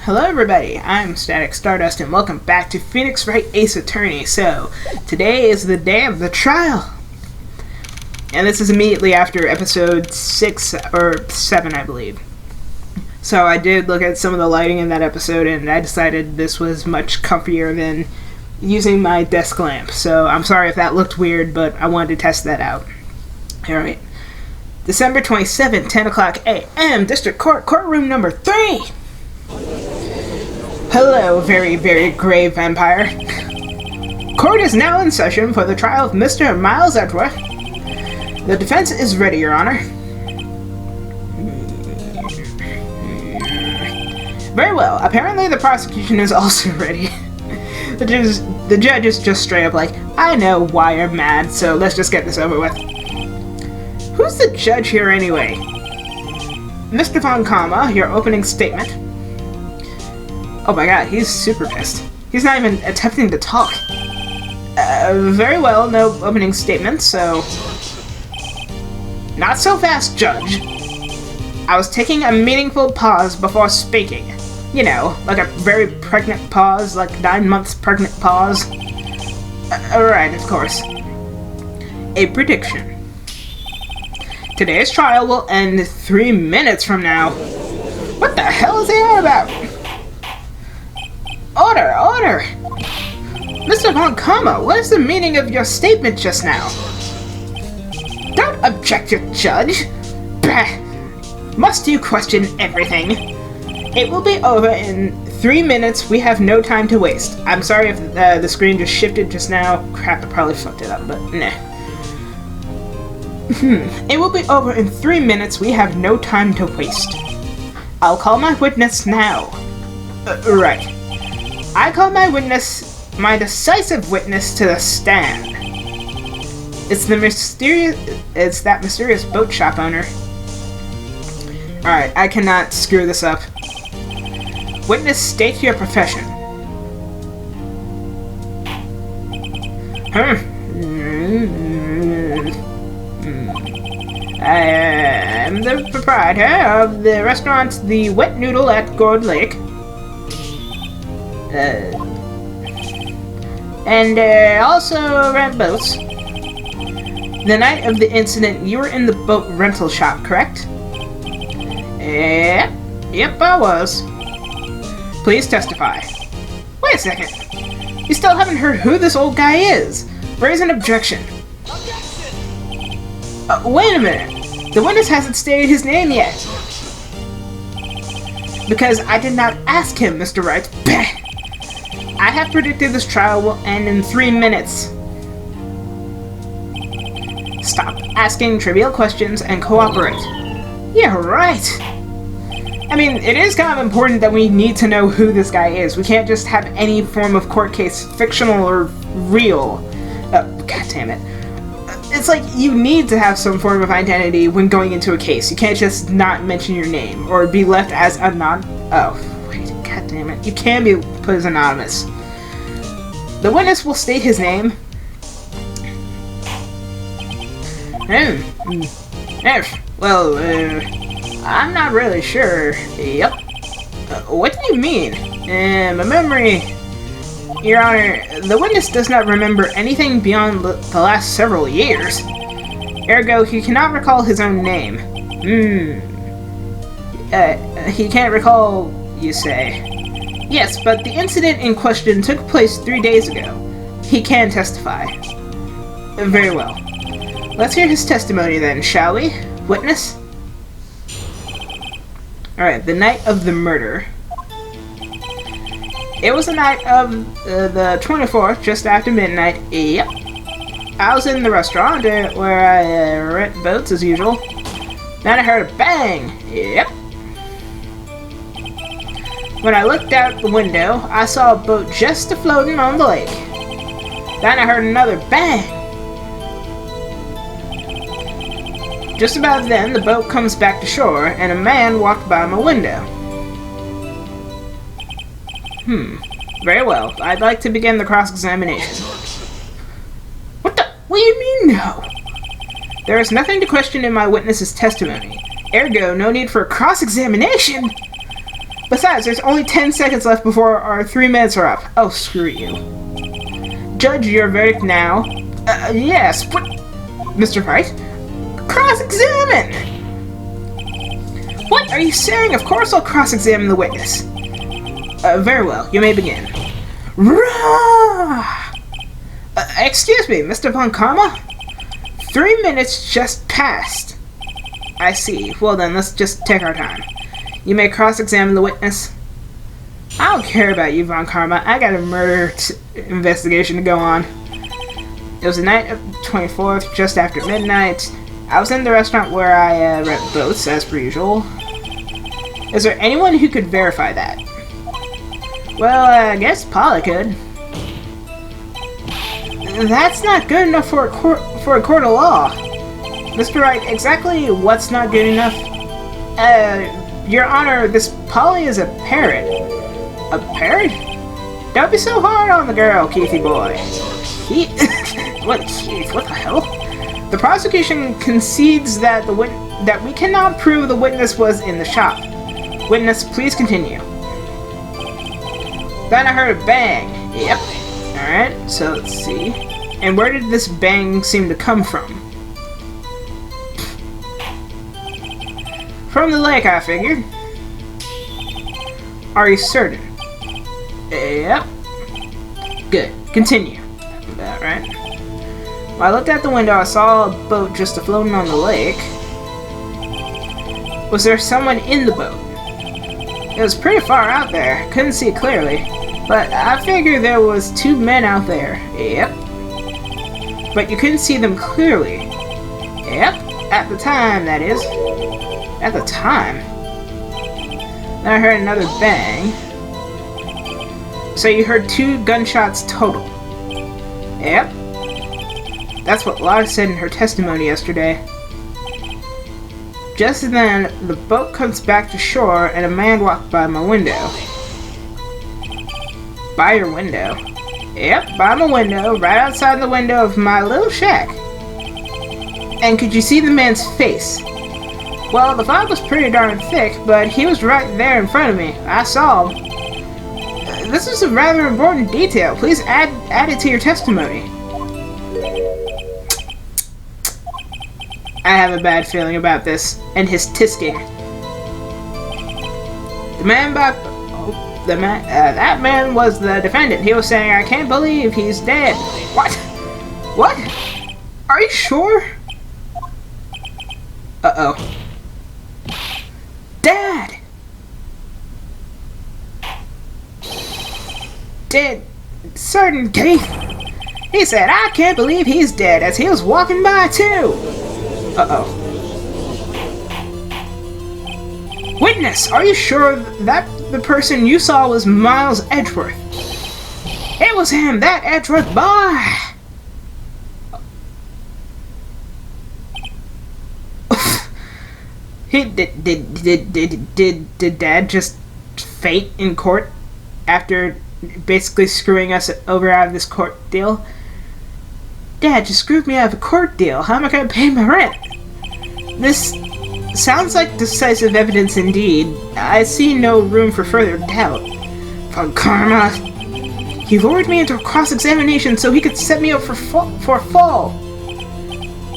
Hello everybody, I'm Static Stardust and welcome back to Phoenix Wright Ace Attorney. So, today is the day of the trial. And this is immediately after episode 6 or 7, I believe. So I did look at some of the lighting in that episode and I decided this was much comfier than using my desk lamp. So I'm sorry if that looked weird, but I wanted to test that out. Alright. December 27th, 10 o'clock a.m., District Court, courtroom number 3! Hello, very, very grave vampire. Court is now in session for the trial of Mr. Miles Edgeworth. The defense is ready, Your Honor. Very well. Apparently the prosecution is also ready. The judge is just straight up like, I know why you're mad, so let's just get this over with. Who's the judge here anyway? Mr. Von Kama, your opening statement. Oh my god, he's super pissed. He's not even attempting to talk. Very well, no opening statement, so... Not so fast, Judge. I was taking a meaningful pause before speaking. You know, like a very pregnant pause, like 9 months pregnant pause. Right, of course. A prediction. Today's trial will end 3 minutes from now. What the hell is he on about? Order! Order! Mr. Von Kama, what is the meaning of your statement just now? Don't object, your judge! Bah! Must you question everything? It will be over in 3 minutes. We have no time to waste. I'm sorry if the screen just shifted just now. Crap, I probably fucked it up, but nah. It will be over in 3 minutes. We have no time to waste. I'll call my witness now. Right. I call my decisive witness to the stand. It's that mysterious boat shop owner. Alright, I cannot screw this up. Witness, state your profession. I am the proprietor of the restaurant The Wet Noodle at Gourd Lake. And also rent boats. The night of the incident, you were in the boat rental shop, correct? Yep, I was. Please testify. Wait a second. You still haven't heard who this old guy is. Raise an objection. Wait a minute. The witness hasn't stated his name yet. Because I did not ask him, Mr. Wright. Bah! I have predicted this trial will end in 3 minutes. Stop asking trivial questions and cooperate. Yeah, right. I mean, it is kind of important that we need to know who this guy is. We can't just have any form of court case, fictional or real. God damn it. It's like, you need to have some form of identity when going into a case. You can't just not mention your name, or be left as oh, wait, god damn it. You can be put as anonymous. The witness will state his name. Well, I'm not really sure. Yep. What do you mean? My memory... Your Honor, the witness does not remember anything beyond the last several years. Ergo, he cannot recall his own name. He can't recall, you say? Yes, but the incident in question took place 3 days ago. He can testify. Very well. Let's hear his testimony then, shall we? Witness? Alright, the night of the murder. It was the night of the 24th, just after midnight. Yep. I was in the restaurant where I rent boats as usual. Then I heard a bang. Yep. When I looked out the window, I saw a boat just floating on the lake. Then I heard another bang. Just about then, the boat comes back to shore, and a man walked by my window. Very well. I'd like to begin the cross-examination. What do you mean, no? There is nothing to question in my witness's testimony. Ergo, no need for cross-examination. Besides, there's only 10 seconds left before our 3 minutes are up. Oh, screw you. Judge your verdict now. Yes, what? Mr. Wright? Cross-examine! What are you saying? Of course I'll cross-examine the witness. Very well, you may begin. Excuse me, Mr. Von Karma? 3 minutes just passed. I see. Well then, let's just take our time. You may cross-examine the witness. I don't care about you, Von Karma. I got a murder investigation to go on. It was the night of the 24th, just after midnight. I was in the restaurant where I rent boats, as per usual. Is there anyone who could verify that? Well, I guess Polly could. That's not good enough for a court of law. Mr. Wright, exactly what's not good enough? Your Honor, this Polly is a parrot. A parrot? Don't be so hard on the girl, Keithy boy. What, Keith? What the hell? The prosecution concedes that that we cannot prove the witness was in the shop. Witness, please continue. Then I heard a bang. Yep. Alright, so let's see. And where did this bang seem to come from? From the lake, I figured. Are you certain? Yep. Good. Continue. Alright. When I looked out the window, I saw a boat just floating on the lake. Was there someone in the boat? It was pretty far out there. Couldn't see it clearly. But I figured there was 2 men out there. Yep. But you couldn't see them clearly. Yep. At the time, that is. At the time. Then I heard another bang. So you heard 2 gunshots total. Yep. That's what Lara said in her testimony yesterday. Just then, the boat comes back to shore and a man walked by my window. By your window? Yep, by my window, right outside the window of my little shack. And could you see the man's face? Well, the fog was pretty darn thick, but he was right there in front of me. I saw him. This is a rather important detail. Please add it to your testimony. I have a bad feeling about this, and his tisking. That man was the defendant. He was saying, "I can't believe he's dead." What? What? Are you sure? Uh-oh. Dad! Dead. Certain Keith. He said, "I can't believe he's dead," as he was walking by, too. Uh-oh. Witness, are you sure that the person you saw was Miles Edgeworth? It was him, that Edgeworth boy! Did Dad just faint in court after basically screwing us over out of this court deal? Dad just screwed me out of a court deal. How am I going to pay my rent? This sounds like decisive evidence indeed. I see no room for further doubt. Von Karma. He lured me into a cross-examination so he could set me up for a fall.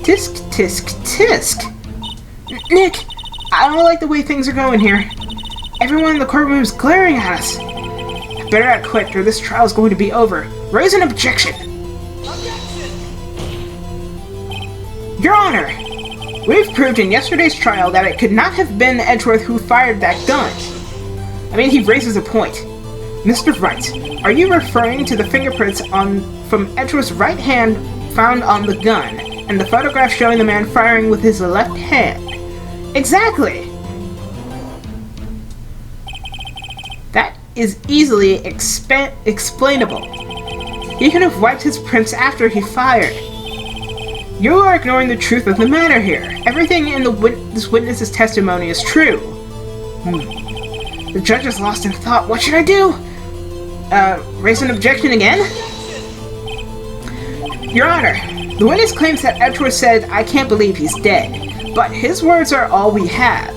Tisk, tisk, tisk. Nick, I don't like the way things are going here. Everyone in the courtroom is glaring at us. I better act quick or this trial is going to be over. Raise an objection. Your Honor, we've proved in yesterday's trial that it could not have been Edgeworth who fired that gun. I mean, he raises a point. Mr. Wright, are you referring to the fingerprints from Edgeworth's right hand found on the gun, and the photograph showing the man firing with his left hand? Exactly! That is easily explainable. He could have wiped his prints after he fired. You are ignoring the truth of the matter here. Everything in this witness's testimony is true. The judge is lost in thought. What should I do? Raise an objection again? Your Honor, the witness claims that Artery said, "I can't believe he's dead," but his words are all we have.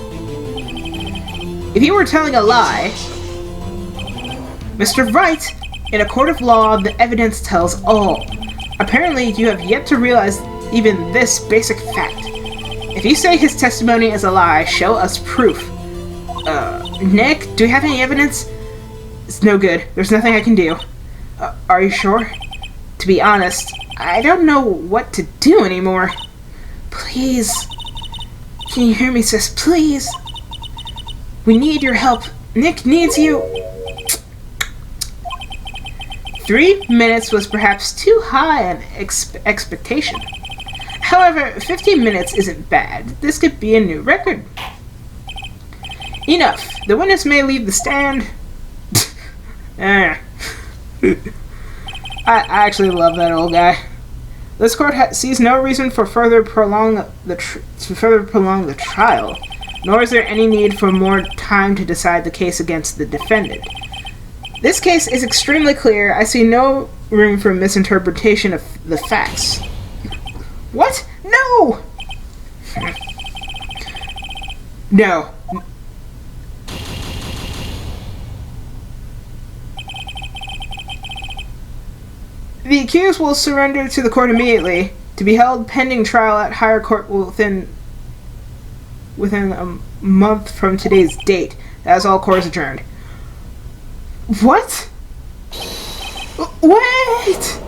If he were telling a lie, Mr. Wright, in a court of law, the evidence tells all. Apparently, you have yet to realize even this basic fact. If you say his testimony is a lie, show us proof. Nick, do you have any evidence? It's no good. There's nothing I can do. Are you sure? To be honest, I don't know what to do anymore. Please. Can you hear me, sis? Please. We need your help. Nick needs you. 3 minutes was perhaps too high an expectation. However, 15 minutes isn't bad. This could be a new record. Enough. The witness may leave the stand. I actually love that old guy. This court sees no reason for further prolong the trial, nor is there any need for more time to decide the case against the defendant. This case is extremely clear. I see no room for misinterpretation of the facts. What? No! No. The accused will surrender to the court immediately, to be held pending trial at higher court within a month from today's date. As all courts adjourned. What? Wait!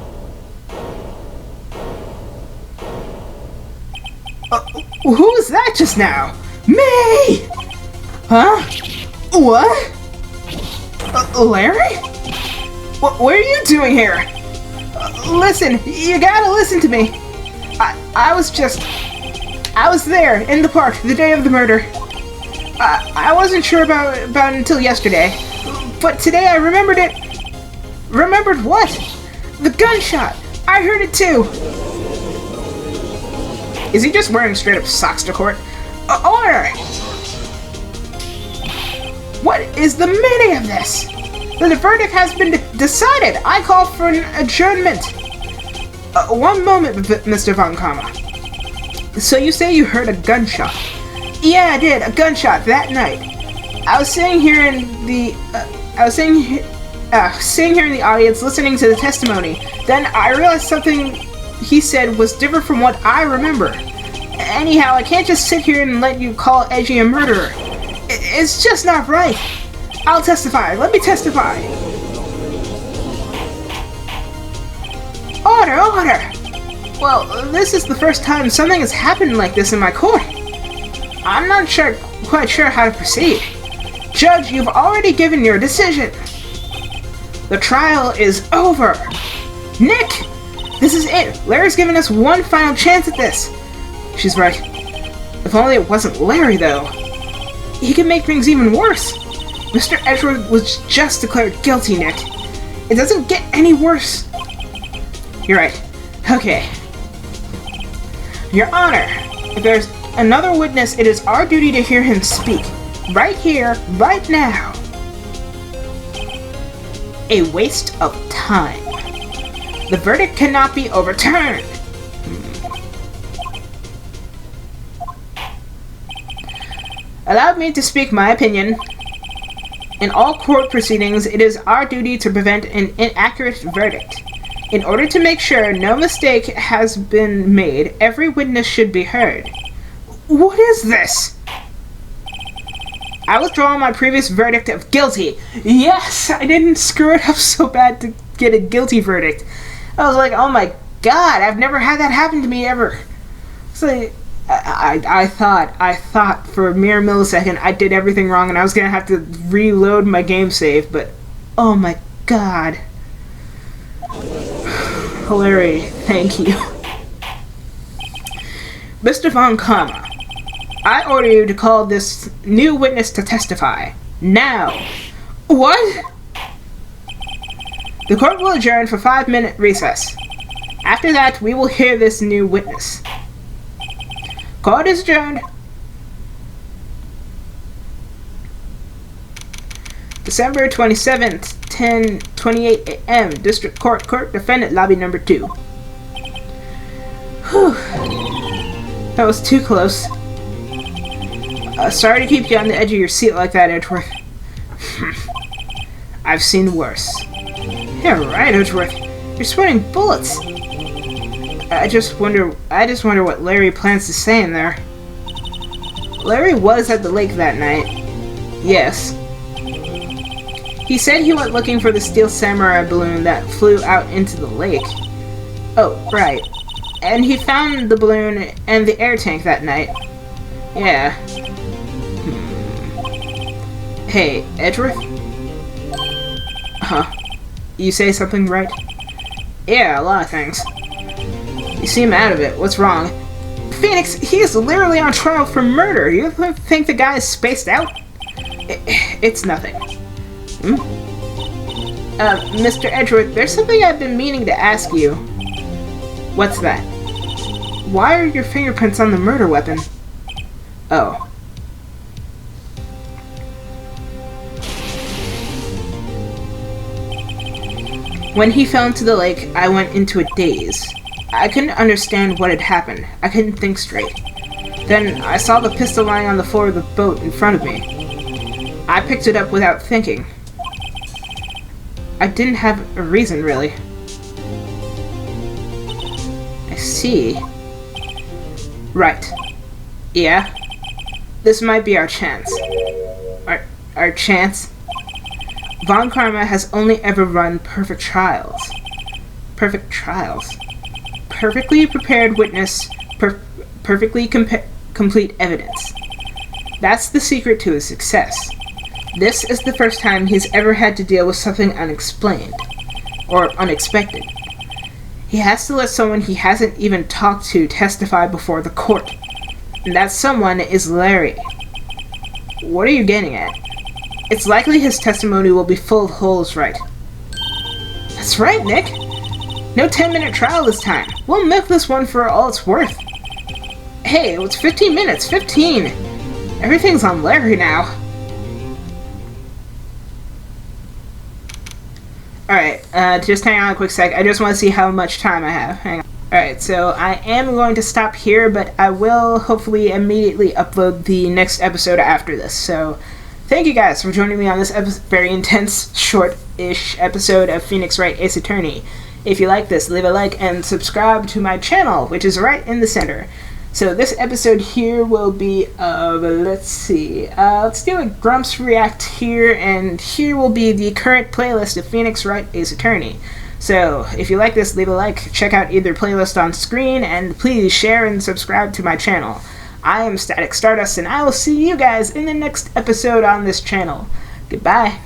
Who was that just now? Me! Huh? What? Larry? What are you doing here? Listen, you gotta listen to me. I was there in the park the day of the murder. I wasn't sure about it until yesterday, but today I remembered it. Remembered what? The gunshot. I heard it too. Is he just wearing straight up socks to court? Order! What is the meaning of this? The verdict has been decided. I call for an adjournment. One moment, Mr. Von Kama. So you say you heard a gunshot? Yeah, I did. A gunshot that night. I was sitting here in the audience, listening to the testimony. Then I realized something he said was different from what I remember. Anyhow, I can't just sit here and let you call Edgy a murderer. It's just not right. I'll testify. Let me testify. Order! Well, this is the first time something has happened like this in my court. I'm not quite sure how to proceed. Judge, you've already given your decision. The trial is over. Nick! This is it. Larry's giving us one final chance at this. She's right. If only it wasn't Larry, though. He could make things even worse. Mr. Edgeworth was just declared guilty, Nick. It doesn't get any worse. You're right. Okay. Your Honor, if there's another witness, it is our duty to hear him speak. Right here, right now. A waste of time. The verdict cannot be overturned. Allow me to speak my opinion. In all court proceedings, it is our duty to prevent an inaccurate verdict. In order to make sure no mistake has been made, every witness should be heard. What is this? I withdraw my previous verdict of guilty. Yes, I didn't screw it up so bad to get a guilty verdict. I was like, oh my god, I've never had that happen to me ever. So I thought for a mere millisecond I did everything wrong and I was gonna have to reload my game save, but oh my god. Larry, thank you. Mr. Von Kama, I order you to call this new witness to testify. Now. What? The court will adjourn for 5-minute recess. After that, we will hear this new witness. Court is adjourned. December 27th, 10:28 a.m. District Court, Defendant Lobby Number 2. Whew. That was too close. Sorry to keep you on the edge of your seat like that, Edgeworth. I've seen worse. Yeah, right, Edgeworth. You're sweating bullets. I just wonder what Larry plans to say in there. Larry was at the lake that night. Yes. He said he went looking for the steel samurai balloon that flew out into the lake. Oh, right. And he found the balloon and the air tank that night. Yeah. Hey, Edgeworth? Huh? You say something, right? Yeah, a lot of things. You seem out of it. What's wrong? Phoenix, he is literally on trial for murder. You think the guy is spaced out? It's nothing. Mr. Edgeworth, there's something I've been meaning to ask you. What's that? Why are your fingerprints on the murder weapon? Oh. When he fell into the lake, I went into a daze. I couldn't understand what had happened. I couldn't think straight. Then I saw the pistol lying on the floor of the boat in front of me. I picked it up without thinking. I didn't have a reason, really. I see. Right. Yeah? This might be our chance. Our chance? Von Karma has only ever run perfect trials. Perfect trials. Perfectly prepared witness, perfectly complete evidence. That's the secret to his success. This is the first time he's ever had to deal with something unexplained, or unexpected. He has to let someone he hasn't even talked to testify before the court. And that someone is Larry. What are you getting at? It's likely his testimony will be full of holes, right? That's right, Nick! No 10-minute trial this time. We'll milk this one for all it's worth. Hey, it's 15 minutes. 15! Everything's on Larry now. Alright, just hang on a quick sec. I just want to see how much time I have. Hang on. Alright, so I am going to stop here, but I will hopefully immediately upload the next episode after this. So, thank you guys for joining me on this very intense, short-ish episode of Phoenix Wright Ace Attorney. If you like this, leave a like and subscribe to my channel, which is right in the center. So this episode here will be of, let's see, let's do a Grumps React here, and here will be the current playlist of Phoenix Wright Ace Attorney. So, if you like this, leave a like, check out either playlist on screen, and please share and subscribe to my channel. I am Static Stardust, and I will see you guys in the next episode on this channel. Goodbye.